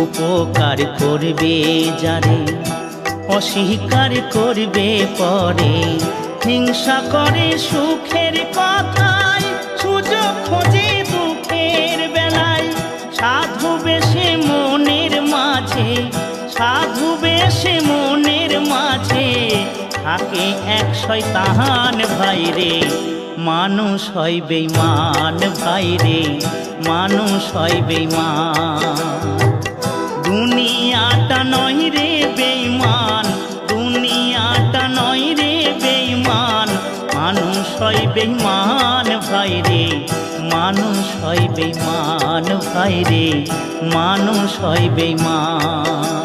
উপকার করবে যারে অস্বীকার করবে পরে। হিংসা করে সুখের কথায়, সুযোগ খোঁজে দুঃখের বেলায়। সাধু বেশে মনের মাঝে, সাধু বেশে মনের মাঝে থাকে এক শয়তান ভাইরে। মানুষ হয় বেঈমান ভাইরে, মানুষ হয় বেঈমান। দুনিয়াটা নয় রে বেঈমান, দুনিয়াটা নয় রে বেঈমান। মানুষ হয় বেঈমান ভাইরে, মানুষ হয় বেঈমান ভাইরে, মানুষ হয় বেঈমান।